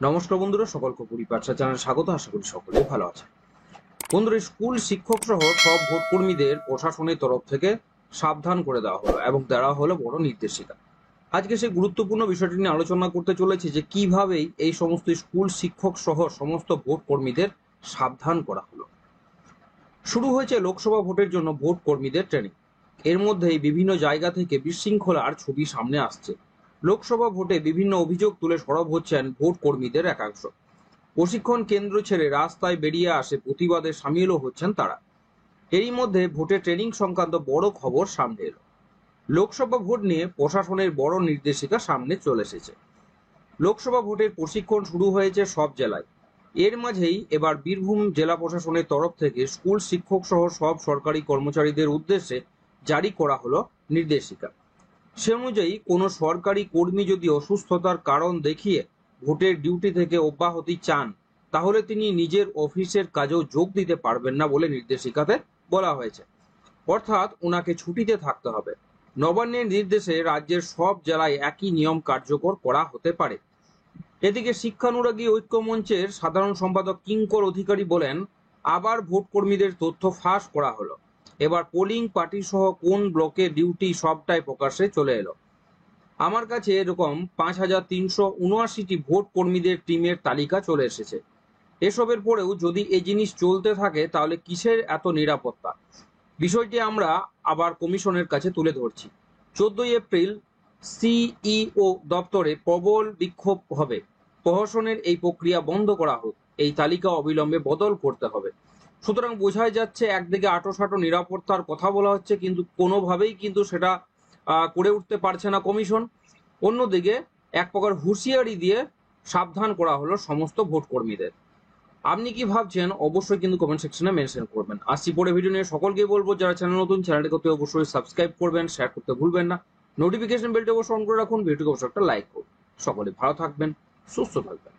নমস্কার বন্ধুরা, সকলকে পরিপাঠশা চ্যানেলে স্বাগত। আশা করি সকলেই ভালো আছে। বন্ধুরা, স্কুল শিক্ষক সহ সব ভোট কর্মীদের প্রশাসনের তরফ থেকে সাবধান করে দেওয়া হলো এবং দেওয়া হলো বড় নির্দেশিকা। আজকে সেই গুরুত্বপূর্ণ বিষয়টি নিয়ে আলোচনা করতে চলেছি যে কিভাবেই এই সমস্ত স্কুল শিক্ষক সহ সমস্ত ভোট কর্মীদের সাবধান করা হলো। শুরু হয়েছে লোকসভা ভোটের জন্য ভোট কর্মীদের ট্রেনিং। এর মধ্যেই বিভিন্ন জায়গা থেকে বিশৃঙ্খলার ছবি সামনে আসছে। লোকসভা ভোটে বিভিন্ন অভিযোগ তুলে সরব হচ্ছেন ভোট কর্মীদের একাংশ। প্রশিক্ষণ কেন্দ্র ছেড়ে রাস্তায় বেরিয়ে আসে প্রতিবাদে সামিলও হচ্ছেন তারা। এরই মধ্যে ভোটে ট্রেনিং সংক্রান্ত বড় খবর সামনে এলো। লোকসভা ভোট নিয়ে প্রশাসনের বড় নির্দেশিকা সামনে চলে এসেছে। লোকসভা ভোটের প্রশিক্ষণ শুরু হয়েছে সব জেলায়। এর মাঝেই এবার বীরভূম জেলা প্রশাসনের তরফ থেকে স্কুল শিক্ষক সহ সব সরকারি কর্মচারীদের উদ্দেশ্যে জারি করা হলো নির্দেশিকা। সে অনুযায়ী কোনো সরকারি কর্মী যদি অসুস্থতার কারণ দেখিয়ে ভোটের ডিউটি থেকে অব্যাহতি চান, তাহলে তিনি নিজের অফিসের কাজেও যোগ দিতে পারবেন না বলে নির্দেশিকাতে বলা হয়েছে। অর্থাৎ ওনাকে ছুটিতে থাকতে হবে। নবান্নের নির্দেশে রাজ্যের সব জেলায় একই নিয়ম কার্যকর করা হতে পারে। এদিকে শিক্ষানুরাগী ঐক্য মঞ্চের সাধারণ সম্পাদক কিঙ্কর অধিকারী বলেন, আবার ভোট কর্মীদের তথ্য ফাঁস করা হলো। এবার পোলিং পার্টি সহ কোন ব্লকে ডিউটি সবটাই প্রকাশ্যে চলে এলো। আমার কাছে এরকম 5,379টি ভোট কর্মীদের টিমের তালিকা চলে এসেছে। এসবের পরেও যদি এই জিনিস চলতে থাকে তাহলে কিসের এত নিরাপত্তা? বিষয়টি আমরা আবার কমিশনের কাছে তুলে ধরছি। 14ই এপ্রিল সিইও দপ্তরে প্রবল বিক্ষোভ হবে। প্রহসনের এই প্রক্রিয়া বন্ধ করা হোক, এই তালিকা অবিলম্বে বদল করতে হবে। সুতরাং বোঝাই যাচ্ছে একদিকে আঁটোসাঁটো নিরাপত্তার কথা বলা হচ্ছে, কিন্তু কোনোভাবেই কিন্তু সেটা করে উঠতে পারছে না কমিশন। অন্যদিকে এক প্রকার হুঁশিয়ারি দিয়ে সাবধান করা হলো সমস্ত ভোট কর্মীদের। আপনি কি ভাবছেন অবশ্যই কিন্তু কমেন্ট সেকশনে মেনশন করবেন। আসছি পরে ভিডিও নিয়ে। সকলকেই বলবো যারা চ্যানেল নতুন, চ্যানেলটিকে অবশ্যই সাবস্ক্রাইব করবেন, শেয়ার করতে ভুলবেন না, নোটিফিকেশন বেলটি অবশ্যই অন করে রাখুন, ভিডিওকে অবশ্যই একটা লাইক করুন। সকলে ভালো থাকবেন, সুস্থ থাকবেন।